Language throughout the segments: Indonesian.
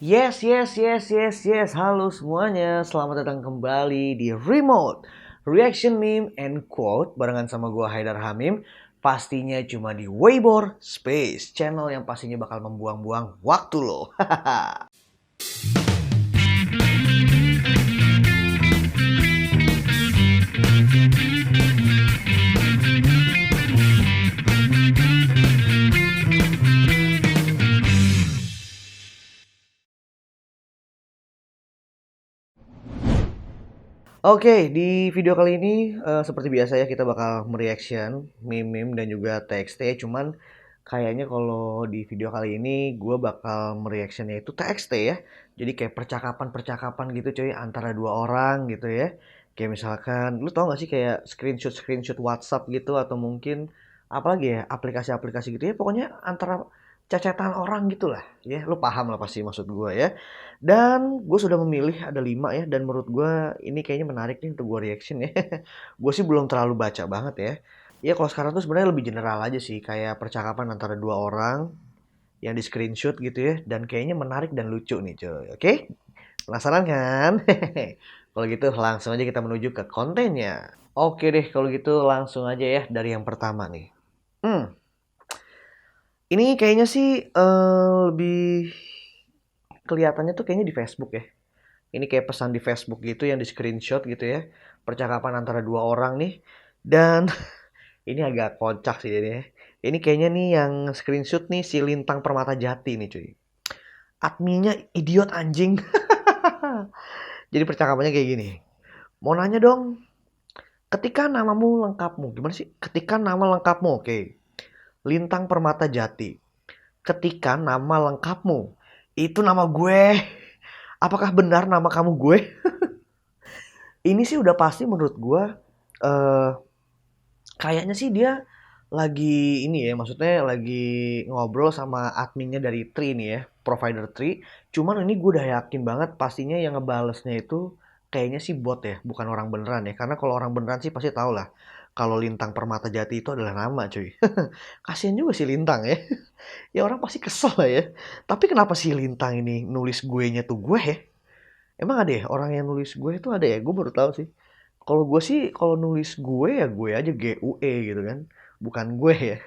Yes, yes, yes, yes, yes. Halo semuanya, selamat datang kembali di Remote Reaction Meme and Quote barengan sama gua Haidar Hamim. Pastinya cuma di Weibo Space, channel yang pastinya bakal membuang-buang waktu lo. Oke, di video kali ini seperti biasa ya kita bakal mereaction meme-meme dan juga TXT. Cuman kayaknya kalau di video kali ini gue bakal mereactionnya itu TXT ya. Jadi kayak percakapan-percakapan gitu cuy antara dua orang gitu ya. Kayak misalkan, lu tau gak sih kayak screenshot WhatsApp gitu atau mungkin apalagi ya aplikasi-aplikasi gitu ya. Pokoknya antara cecetan orang gitu lah ya. Lu paham lah pasti maksud gue ya. Dan gue sudah memilih ada 5 ya, dan menurut gue ini kayaknya menarik nih untuk gue reaction ya. Gue sih belum terlalu baca banget ya. Ya kalau sekarang tuh sebenarnya lebih general aja sih, kayak percakapan antara dua orang yang di screenshot gitu ya, dan kayaknya menarik dan lucu nih cuy. Oke? Penasaran kan? Kalau gitu langsung aja kita menuju ke kontennya. Oke deh, kalau gitu langsung aja ya dari yang pertama nih. Hmm, ini kayaknya sih lebih kelihatannya tuh kayaknya di Facebook ya. Ini kayak pesan di Facebook gitu yang di screenshot gitu ya. Percakapan antara dua orang nih. Dan ini agak kocak sih ini ya. Ini kayaknya nih yang screenshot nih si Lintang Permatajati nih cuy. Adminnya idiot anjing. Jadi percakapannya kayak gini. Mau nanya dong, ketika namamu lengkapmu. Gimana sih? Ketika nama lengkapmu, oke. Lintang Permatajati. Ketika nama lengkapmu. Itu nama gue. Apakah benar nama kamu gue? Ini sih udah pasti menurut gue eh kayaknya sih dia lagi ini ya, maksudnya lagi ngobrol sama adminnya dari Tri nih ya, provider Tri. Cuman ini gue udah yakin banget pastinya yang ngebalesnya itu kayaknya sih bot ya, bukan orang beneran ya. Karena kalau orang beneran sih pasti tau lah kalau Lintang Permatajati itu adalah nama cuy. Kasian juga si Lintang ya. Ya orang pasti kesel lah ya. Tapi kenapa si Lintang ini nulis gue nya tuh gue ya? Emang ada ya orang yang nulis gue itu ada ya? Gue baru tahu sih. Kalau gue sih kalau nulis gue ya gue aja GUE gitu kan. Bukan gue ya.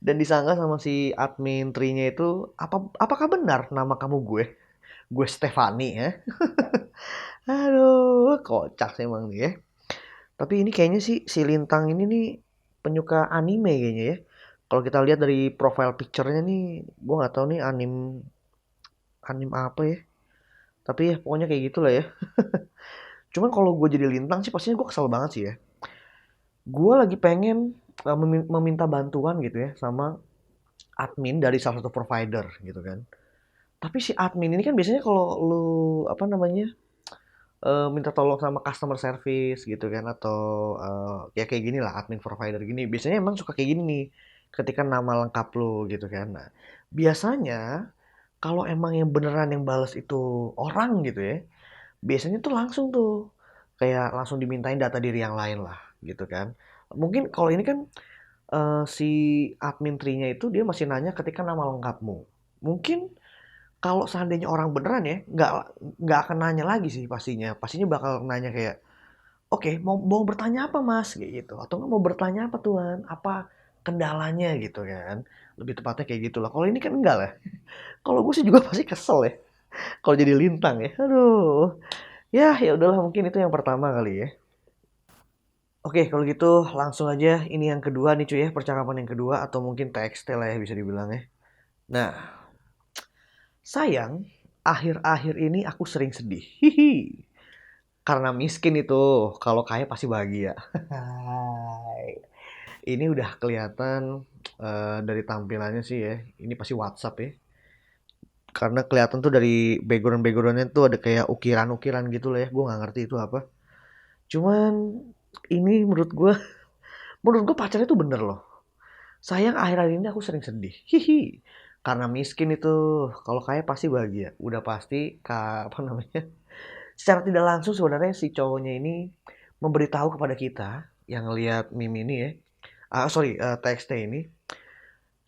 Dan disangka sama si admin trinya itu apakah benar nama kamu gue? Gue Stefani ya. Aduh, kocak sih emang nih ya. Tapi ini kayaknya sih si Lintang ini nih penyuka anime kayaknya ya. Kalau kita lihat dari profile picture-nya nih, gue nggak tahu nih anim apa ya. Tapi ya pokoknya kayak gitulah ya. Cuman kalau gue jadi Lintang sih pastinya gue kesel banget sih ya. Gue lagi pengen meminta bantuan gitu ya sama admin dari salah satu provider gitu kan. Tapi si admin ini kan biasanya kalau lu apa namanya minta tolong sama customer service gitu kan atau ya kayak gini lah admin provider gini biasanya emang suka kayak gini nih ketika nama lengkap lu gitu kan. Nah biasanya kalau emang yang beneran yang balas itu orang gitu ya, biasanya tuh langsung tuh kayak langsung dimintain data diri yang lain lah gitu kan. Mungkin kalau ini kan si admin tree-nya itu dia masih nanya ketika nama lengkapmu. Mungkin kalau seandainya orang beneran ya, nggak akan nanya lagi sih pastinya. Pastinya bakal nanya kayak, oke, mau bertanya apa mas? Kayak gitu. Atau nggak mau bertanya apa tuan? Apa kendalanya gitu kan? Lebih tepatnya kayak gitulah. Kalau ini kan enggak lah. Kalau gue sih juga pasti kesel ya. Kalau jadi lintang ya. Aduh. Ya udahlah mungkin itu yang pertama kali ya. Oke, kalau gitu langsung aja ini yang kedua nih cuy ya, percakapan yang kedua atau mungkin TXT lah ya bisa dibilang ya. Nah, sayang, akhir-akhir ini aku sering sedih. Hihi. Karena miskin itu, kalau kaya pasti bahagia. Hai. Ini udah kelihatan dari tampilannya sih ya. Ini pasti WhatsApp ya. Karena kelihatan tuh dari background-backgroundnya tuh ada kayak ukiran-ukiran gitu lah ya. Gue nggak ngerti itu apa. Cuman ini menurut gue pacarnya tuh bener loh. Sayang akhir-akhir ini aku sering sedih. Hihi. Karena miskin itu, kalau kaya pasti bahagia. Udah pasti, apa namanya, secara tidak langsung sebenarnya si cowoknya ini memberitahu kepada kita yang lihat meme ini ya. Sorry, TXT ini.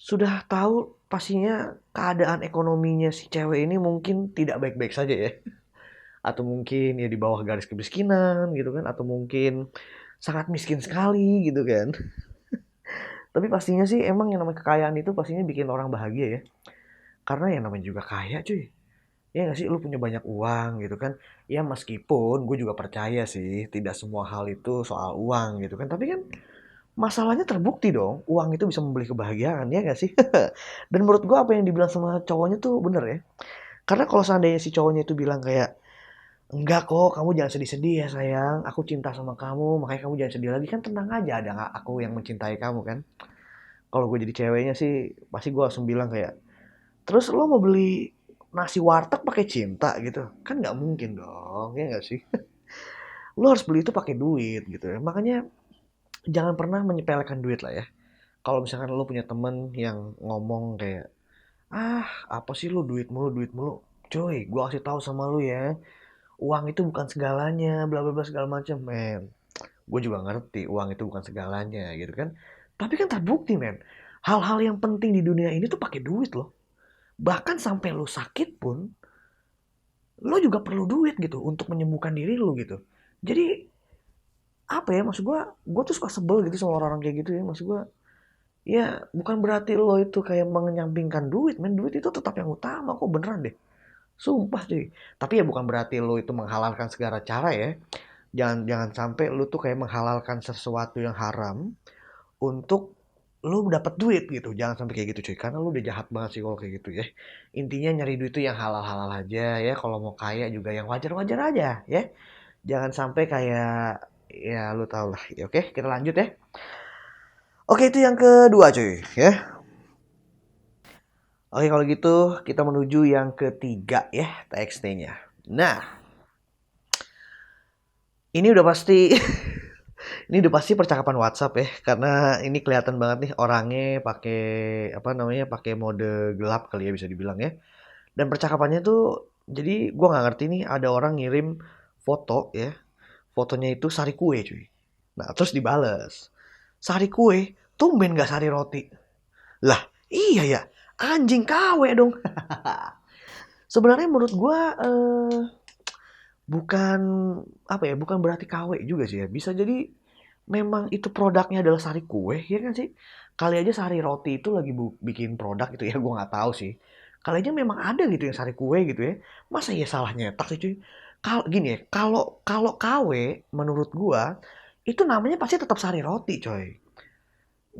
sudah tahu pastinya keadaan ekonominya si cewek ini mungkin tidak baik-baik saja ya. Atau mungkin ya di bawah garis kemiskinan gitu kan, atau mungkin sangat miskin sekali gitu kan. Tapi pastinya sih emang yang namanya kekayaan itu pastinya bikin orang bahagia ya. Karena yang namanya juga kaya cuy. Ya nggak sih, lu punya banyak uang gitu kan. Ya meskipun gue juga percaya sih tidak semua hal itu soal uang gitu kan. Tapi kan masalahnya terbukti dong, uang itu bisa membeli kebahagiaan ya nggak sih? Dan menurut gue apa yang dibilang sama cowoknya tuh bener ya. Karena kalau seandainya si cowoknya itu bilang kayak, enggak kok, kamu jangan sedih-sedih ya sayang, aku cinta sama kamu, makanya kamu jangan sedih lagi, kan tenang aja ada nggak aku yang mencintai kamu kan. Kalau gue jadi ceweknya sih, pasti gue langsung bilang kayak, terus lo mau beli nasi warteg pakai cinta gitu? Kan nggak mungkin dong, ya nggak sih? Lo harus beli itu pakai duit gitu ya. Makanya jangan pernah menyepelekan duit lah ya. Kalau misalkan lo punya temen yang ngomong kayak, ah apa sih lo duit mulu, duit mulu. Cuy, gue kasih tahu sama lo ya, uang itu bukan segalanya, bla bla bla segala macam, men. Gue juga ngerti uang itu bukan segalanya gitu kan. Tapi kan terbukti, men. Hal-hal yang penting di dunia ini tuh pakai duit loh. Bahkan sampai lo sakit pun, lo juga perlu duit gitu untuk menyembuhkan diri lo gitu. Jadi apa ya, maksud gue tuh suka sebel gitu sama orang-orang kayak gitu ya. Maksud gue, ya bukan berarti lo itu kayak menyampingkan duit, men. Duit itu tetap yang utama kok, beneran deh. Sumpah cuy. Tapi ya bukan berarti lo itu menghalalkan segala cara ya. Jangan jangan sampai lu tuh kayak menghalalkan sesuatu yang haram untuk lu dapat duit gitu. Jangan sampai kayak gitu cuy. Karena lu udah jahat banget sih kalau kayak gitu ya. Intinya nyari duit tuh yang halal-halal aja ya. Kalau mau kaya juga yang wajar-wajar aja ya. Jangan sampai kayak ya lu tau lah. Ya, oke, kita lanjut ya. Oke, itu yang kedua cuy ya. Oke, kalau gitu kita menuju yang ketiga ya, TXT-nya. Nah, ini udah pasti ini udah pasti percakapan WhatsApp ya, karena ini kelihatan banget nih orangnya pakai apa namanya, pakai mode gelap kali ya bisa dibilang ya. Dan percakapannya tuh, jadi gua nggak ngerti nih ada orang ngirim foto ya, fotonya itu sari kue cuy. Nah terus dibales, sari kue, tumben gak sari roti. Lah iya ya, anjing KW dong. Sebenarnya menurut gua bukan apa ya, bukan berarti KW juga sih ya. Bisa jadi memang itu produknya adalah sari kue, ya kan sih? Kali aja sari roti itu lagi bikin produk gitu ya, gue nggak tahu sih. Kali aja memang ada gitu yang sari kue gitu ya. Masa ya salah nyetak sih cuy? Gini ya, kalau kalau KW menurut gua itu namanya pasti tetap sari roti coy.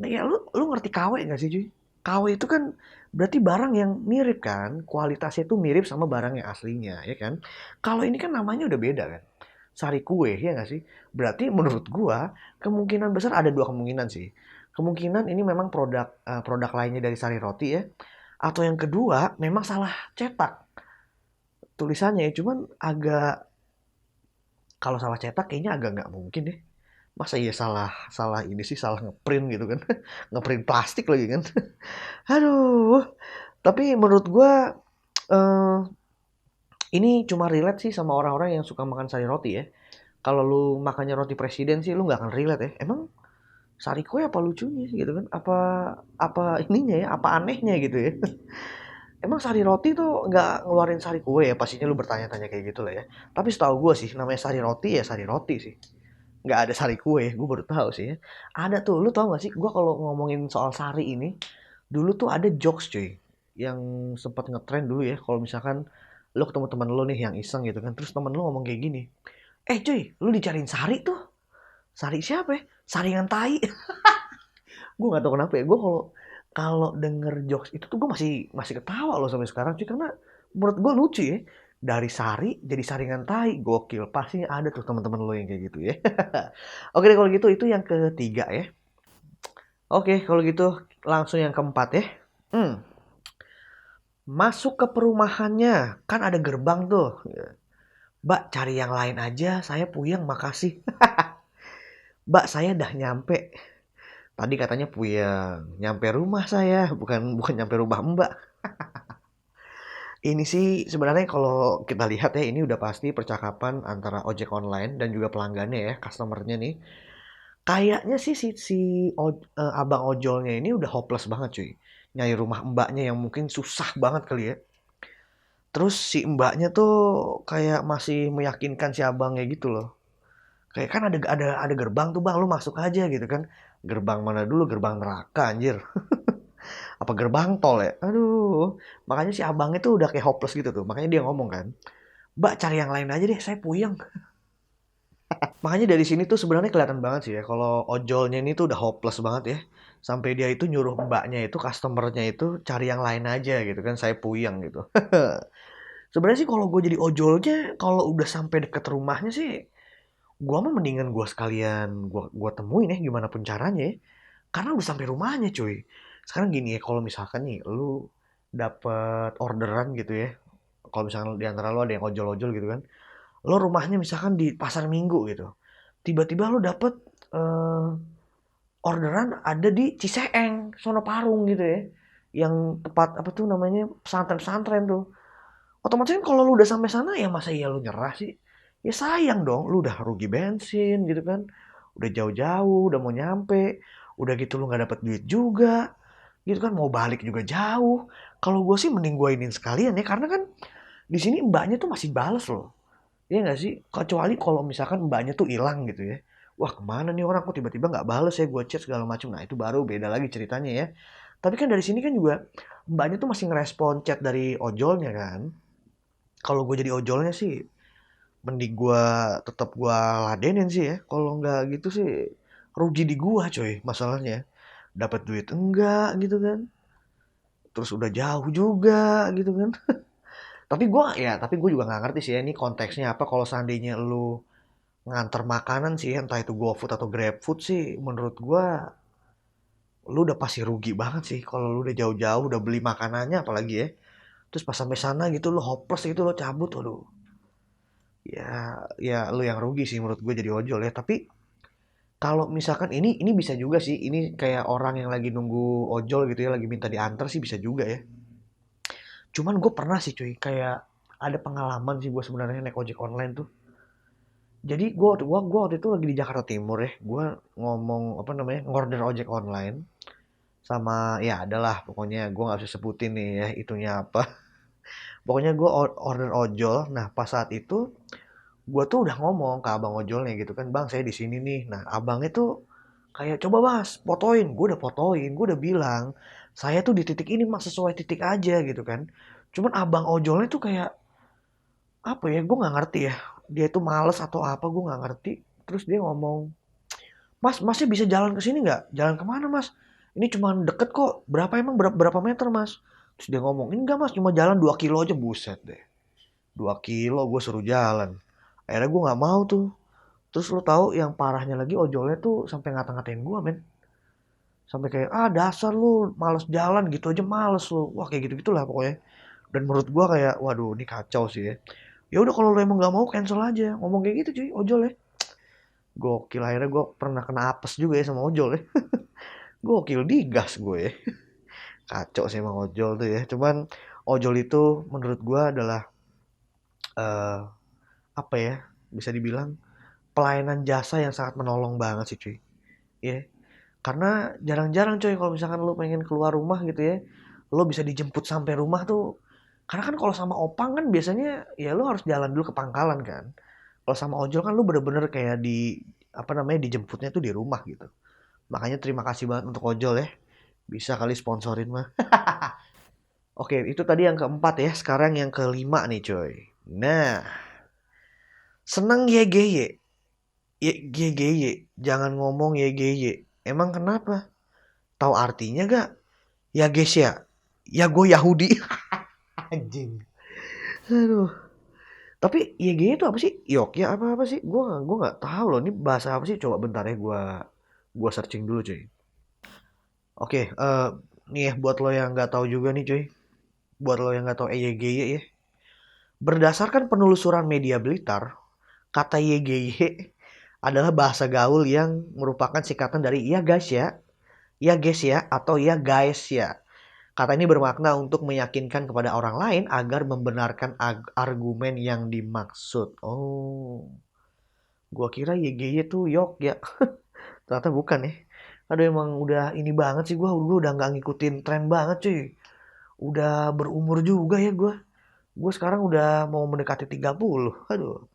Nah, ya lu ngerti KW nggak sih cuy? KW itu kan berarti barang yang mirip kan, kualitasnya itu mirip sama barang yang aslinya, ya kan? Kalau ini kan namanya udah beda kan, sari kue ya nggak sih? Berarti menurut gua kemungkinan besar ada dua kemungkinan sih. Kemungkinan ini memang produk lainnya dari sari roti ya, atau yang kedua memang salah cetak tulisannya ya. Cuman agak, kalau salah cetak kayaknya agak nggak mungkin deh. Masa iya salah salah ini sih, salah ngeprint gitu kan? Ngeprint plastik lagi kan? Aduh. Tapi menurut gua eh, ini cuma relate sih sama orang-orang yang suka makan sari roti ya. Kalau lu makannya roti presiden sih lu nggak akan relate ya. Emang sari kue apa lucunya gitu kan? Apa apa ininya ya? Apa anehnya gitu ya? Emang sari roti tuh nggak ngeluarin sari kue ya? Pastinya lu bertanya-tanya kayak gitu lah ya. Tapi setahu gue sih namanya sari roti ya sari roti sih. Nggak ada sari kue, gue baru tahu sih ya. Ada tuh, lu tau gak sih? Gue kalau ngomongin soal sari ini, dulu tuh ada jokes cuy yang sempat ngetrend dulu ya. Kalau misalkan lu ketemu teman lu nih yang iseng gitu kan, terus teman lu ngomong kayak gini, cuy, lu dicariin sari tuh. Sari siapa ya? Saringan tai. Gue nggak tahu kenapa ya. Gue kalau kalau denger jokes itu tuh gue masih masih ketawa loh sampai sekarang cuy, karena menurut gue lucu ya. Dari sari jadi saringan tai, gokil. Pastinya ada tuh teman-teman lo yang kayak gitu ya. Oke deh kalau gitu, itu yang ketiga ya. Oke kalau gitu langsung yang keempat ya. Hmm, masuk ke perumahannya, kan ada gerbang tuh. Mbak cari yang lain aja, saya puyeng makasih. Mbak saya dah nyampe. Tadi katanya puyeng, nyampe rumah saya, bukan bukan nyampe rumah Mbak. Ini sih sebenarnya kalau kita lihat ya, ini udah pasti percakapan antara ojek online dan juga pelanggannya ya, customernya nih. Kayaknya sih si abang ojolnya ini udah hopeless banget cuy. nyari rumah mbaknya yang mungkin susah banget kali ya. Terus si mbaknya tuh kayak masih meyakinkan si abangnya gitu loh. Kayak kan ada gerbang tuh bang, lu masuk aja gitu kan. Gerbang mana dulu? Gerbang neraka anjir. Apa gerbang tol ya? Aduh. Makanya si abangnya tuh udah kayak hopeless gitu tuh. Makanya dia ngomong kan, Mbak cari yang lain aja deh, saya puyeng. Makanya dari sini tuh sebenarnya kelihatan banget sih ya, kalau ojolnya ini tuh udah hopeless banget ya. Sampai dia itu nyuruh mbaknya itu, customernya itu cari yang lain aja gitu kan, saya puyeng gitu. Sebenarnya sih kalau gue jadi ojolnya, kalau udah sampai deket rumahnya sih, gua mah mendingan gua sekalian gua temuin ya gimana pun caranya ya. Karena udah sampai rumahnya cuy. Sekarang gini ya, kalau misalkan nih lu dapet orderan gitu ya. Kalau misalkan di antara lu ada yang ojol-ojol gitu kan. Lo rumahnya misalkan di pasar Minggu gitu. Tiba-tiba lu dapet eh, orderan ada di Ciseeng, sono Parung gitu ya. Yang tepat apa tuh namanya pesantren-pesantren tuh. Otomatis kan kalau lu udah sampai sana ya masa iya lu nyerah sih? Ya sayang dong, lu udah rugi bensin gitu kan. Udah jauh-jauh, udah mau nyampe. Udah gitu lu nggak dapet duit juga. Gitu kan mau balik juga jauh. Kalau gue sih mending gue iniin sekalian ya karena kan di sini mbaknya tuh masih bales loh. Iya nggak sih? Kecuali kalau misalkan mbaknya tuh hilang gitu ya. Wah kemana nih orang kok tiba-tiba nggak bales ya gue chat segala macam. Nah itu baru beda lagi ceritanya ya. Tapi kan dari sini kan juga mbaknya tuh masih ngerespon chat dari ojolnya kan. Kalau gue jadi ojolnya sih mending gue tetap gue ladenin sih ya. Kalau nggak gitu sih rugi di gua coy masalahnya. Dapat duit enggak gitu kan. Terus udah jauh juga gitu kan. Tapi gue juga nggak ngerti sih ya ini konteksnya apa kalau seandainya lu nganter makanan sih entah itu GoFood atau GrabFood sih menurut gua lu udah pasti rugi banget sih kalau lu udah jauh-jauh udah beli makanannya apalagi ya. Terus pas sampai sana gitu lu hopeless gitu lo cabut waduh. Ya lu yang rugi sih menurut gue jadi ojol ya. Tapi kalau misalkan ini bisa juga sih. Ini kayak orang yang lagi nunggu ojol gitu ya, lagi minta diantar sih bisa juga ya. Cuman gue pernah sih cuy, kayak ada pengalaman sih gue sebenarnya naik ojek online tuh. Jadi gua waktu itu lagi di Jakarta Timur ya. Gue ngomong apa namanya ngorder ojek online sama ya adalah pokoknya gue nggak bisa sebutin nih ya itunya apa. Pokoknya gue order ojol. Nah pas saat itu gue tuh udah ngomong ke abang ojolnya gitu kan, bang saya di sini nih. Nah abangnya tuh kayak coba mas fotoin, gue udah fotoin, gue udah bilang saya tuh di titik ini mas sesuai titik aja gitu kan. Cuman abang ojolnya tuh kayak apa ya, gue nggak ngerti ya. Dia tuh males atau apa gue nggak ngerti. Terus dia ngomong, mas masih bisa jalan ke sini nggak? Jalan kemana mas? Ini cuma deket kok. Berapa emang berapa meter mas? Terus dia ngomong, ini enggak mas cuma jalan 2 kilo aja buset deh. 2 kilo gue suruh jalan. Akhirnya gue nggak mau tuh. Terus lo tahu yang parahnya lagi ojolnya tuh sampai ngata-ngatain gue men. Sampai kayak ah dasar lu males jalan gitu aja males lu. Wah kayak gitu-gitulah pokoknya. Dan menurut gue kayak waduh ini kacau sih ya. Ya udah kalau lo emang nggak mau cancel aja. Ngomong kayak gitu cuy ojol ya. Gokil akhirnya gue pernah kena apes juga ya sama ojol ya. Gokil digas gue ya. Kacau sih emang ojol tuh ya. Cuman ojol itu menurut gue adalah eh apa ya? Bisa dibilang pelayanan jasa yang sangat menolong banget sih cuy. Ya. Karena jarang-jarang coy kalau misalkan lu pengen keluar rumah gitu ya, lo bisa dijemput sampai rumah tuh. Karena kan kalau sama opang kan biasanya ya lo harus jalan dulu ke pangkalan kan. Kalau sama ojol kan lu bener-bener kayak di apa namanya dijemputnya tuh di rumah gitu. Makanya terima kasih banget untuk ojol ya. Bisa kali sponsorin mah. Oke, itu tadi yang keempat ya. Sekarang yang kelima nih coy. Nah, seneng YGY. YGY. Jangan ngomong YGY. Emang kenapa? Tahu artinya gak? Ya guys ya. Ya gue Yahudi. Anjing. Aduh. Tapi YGY itu apa sih? Yok ya apa-apa sih? Gue nggak tahu loh. Ini bahasa apa sih? Coba bentar ya gue searching dulu cuy. Oke, nih ya buat lo yang nggak tahu juga nih cuy. Buat lo yang nggak tahu YGY ya. Berdasarkan penelusuran media Blitar, kata YGY adalah bahasa gaul yang merupakan singkatan dari ya guys ya, atau ya guys ya. Kata ini bermakna untuk meyakinkan kepada orang lain agar membenarkan argumen yang dimaksud. Oh, gua kira YGY tuh yok ya. Ternyata bukan ya. Aduh emang udah ini banget sih gue udah nggak ngikutin tren banget cuy. Udah berumur juga ya gue. Gue sekarang udah mau mendekati 30. Aduh.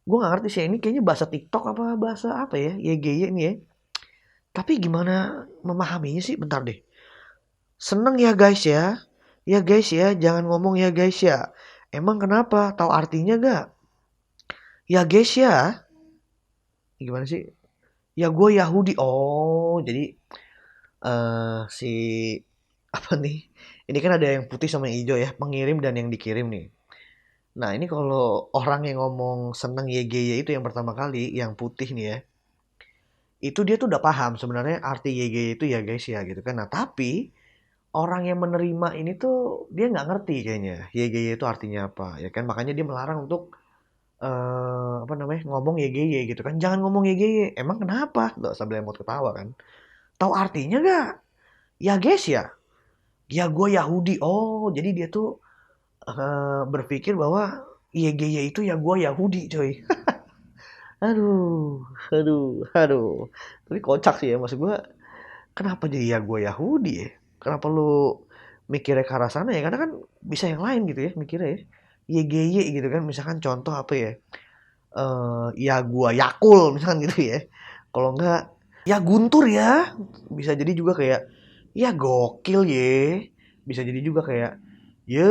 Gue nggak ngerti sih ini kayaknya bahasa TikTok apa bahasa apa ya? YGY ini ya. Tapi gimana memahaminya sih? Bentar deh. Seneng ya guys ya. Ya guys ya, jangan ngomong ya guys ya. Emang kenapa? Tahu artinya gak? Ya guys ya. Gimana sih? Ya gue Yahudi. Oh, jadi si apa nih? Ini kan ada yang putih sama yang hijau ya, pengirim dan yang dikirim nih. Nah, ini kalau orang yang ngomong seneng YGY itu yang pertama kali, yang putih nih ya. Itu dia tuh udah paham sebenarnya arti YGY itu ya guys ya gitu kan. Nah, tapi orang yang menerima ini tuh dia nggak ngerti kayaknya YGY itu artinya apa ya kan. Makanya dia melarang untuk apa namanya ngomong YGY gitu kan. Jangan ngomong YGY. Emang kenapa? Loh, sambil emot ketawa kan. Tahu artinya gak? Ya guys ya. Ya gue Yahudi. Oh, jadi dia tuh berpikir bahwa YGY itu ya gue Yahudi coy. Aduh, aduh. Tapi kocak sih ya, maksud gue, kenapa jadi ya gue Yahudi ya? Kenapa lu mikirnya ke arah sana ya? Karena kan bisa yang lain gitu ya, mikirnya ya. YGY gitu kan, misalkan contoh apa ya? Ya gue Yakul, misalkan gitu ya. Kalau enggak, ya Guntur ya. Bisa jadi juga kayak, ya gokil ya. Bisa jadi juga kayak, ye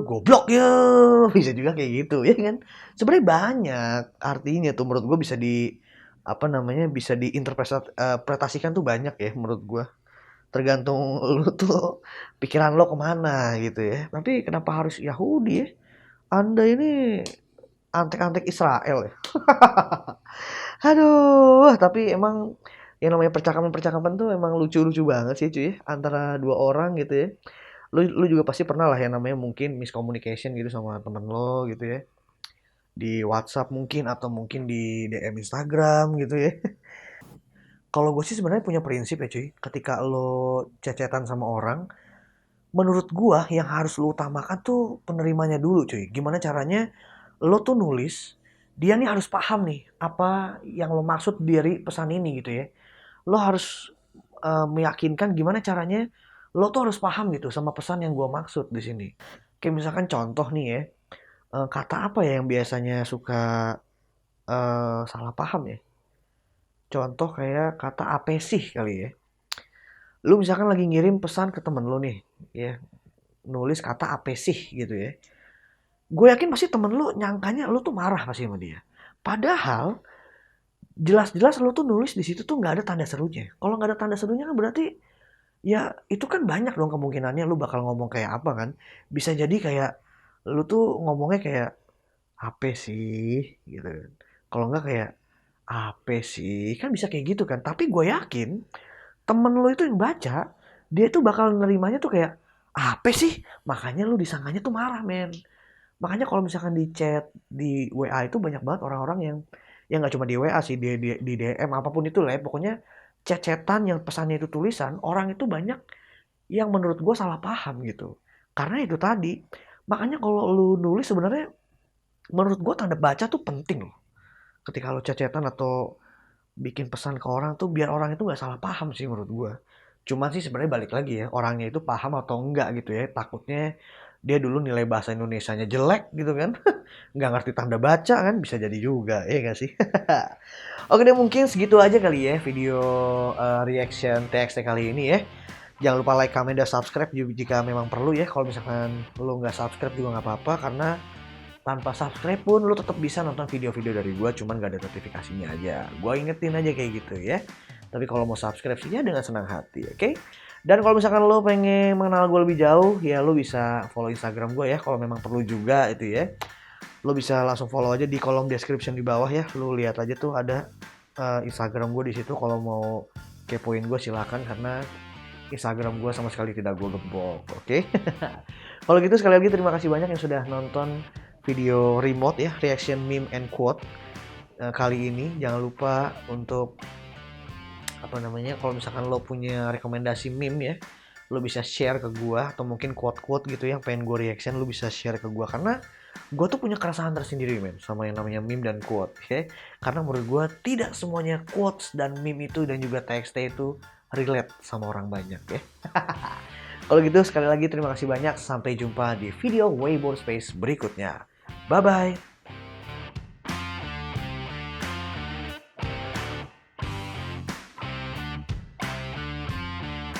goblok ya. Bisa juga kayak gitu ya kan. Sebenarnya banyak artinya tuh menurut gue bisa di apa namanya bisa diinterpretasikan tuh banyak ya menurut gue. Tergantung lu tuh pikiran lo kemana gitu ya. Tapi kenapa harus Yahudi ya? Anda ini antek-antek Israel ya. Aduh, tapi emang yang namanya percakapan-percakapan tuh emang lucu-lucu banget sih cuy, antara dua orang gitu ya. Lu juga pasti pernah lah yang namanya mungkin miscommunication gitu sama temen lo gitu ya. Di WhatsApp mungkin atau mungkin di DM Instagram gitu ya. Kalau gue sih sebenarnya punya prinsip ya cuy, ketika lo cecetan sama orang, menurut gue yang harus lo utamakan tuh penerimanya dulu cuy. Gimana caranya lo tuh nulis, dia nih harus paham nih apa yang lo maksud dari pesan ini gitu ya. Lo harus meyakinkan gimana caranya lo tuh harus paham gitu sama pesan yang gue maksud di sini. Kayak misalkan contoh nih ya, kata apa ya yang biasanya suka salah paham ya? Contoh kayak kata apa sih kali ya. Lu misalkan lagi ngirim pesan ke temen lu nih, ya, nulis kata apa sih gitu ya. Gue yakin pasti temen lu nyangkanya lu tuh marah pasti sama dia. Padahal jelas-jelas lu tuh nulis di situ tuh nggak ada tanda serunya. Kalau nggak ada tanda serunya kan berarti ya itu kan banyak dong kemungkinannya lu bakal ngomong kayak apa kan. Bisa jadi kayak lu tuh ngomongnya kayak apa sih gitu kan. Kalau nggak kayak apa sih kan bisa kayak gitu kan. Tapi gue yakin temen lu itu yang baca dia tuh bakal nerimanya tuh kayak apa sih makanya lu disangkanya tuh marah men. Makanya kalau misalkan di chat di WA itu banyak banget orang-orang yang nggak cuma di WA sih di DM apapun itu lah ya. Pokoknya chat-chatan yang pesannya itu tulisan orang itu banyak yang menurut gue salah paham gitu. Karena itu tadi. Makanya kalau lu nulis sebenarnya menurut gue tanda baca tuh penting loh. Ketika lu chat-chatan atau bikin pesan ke orang tuh biar orang itu nggak salah paham sih menurut gue. Cuman sih sebenarnya balik lagi ya orangnya itu paham atau enggak gitu ya. Takutnya dia dulu nilai bahasa Indonesianya jelek gitu kan. Nggak ngerti tanda baca kan bisa jadi juga ya nggak sih. Oke deh mungkin segitu aja kali ya video reaction TXT kali ini ya. Jangan lupa like, comment, dan subscribe jika memang perlu ya. Kalau misalkan lo nggak subscribe juga nggak apa-apa karena tanpa subscribe pun lo tetap bisa nonton video-video dari gue, cuman gak ada notifikasinya aja. Gue ingetin aja kayak gitu ya. Tapi kalau mau subscribe sih ya dengan senang hati, oke? Dan kalau misalkan lo pengen mengenal gue lebih jauh, ya lo bisa follow Instagram gue ya. Kalau memang perlu juga itu ya. Lo bisa langsung follow aja di kolom description di bawah ya. Lo lihat aja tuh ada Instagram gue di situ. Kalau mau kepoin gue silakan karena Instagram gue sama sekali tidak gue gembok, oke? Kalau gitu sekali lagi terima kasih banyak yang sudah nonton video remote ya, reaction meme and quote kali ini. Jangan lupa untuk apa namanya, kalau misalkan lo punya rekomendasi meme ya, lo bisa share ke gua atau mungkin quote-quote gitu yang pengen gue reaction, lo bisa share ke gua karena gue tuh punya keresahan tersendiri men sama yang namanya meme dan quote, ya. Karena menurut gue tidak semuanya quotes dan meme itu dan juga TXT itu relate sama orang banyak ya. Kalau gitu sekali lagi terima kasih banyak, sampai jumpa di video Weibo Space berikutnya. Bye bye.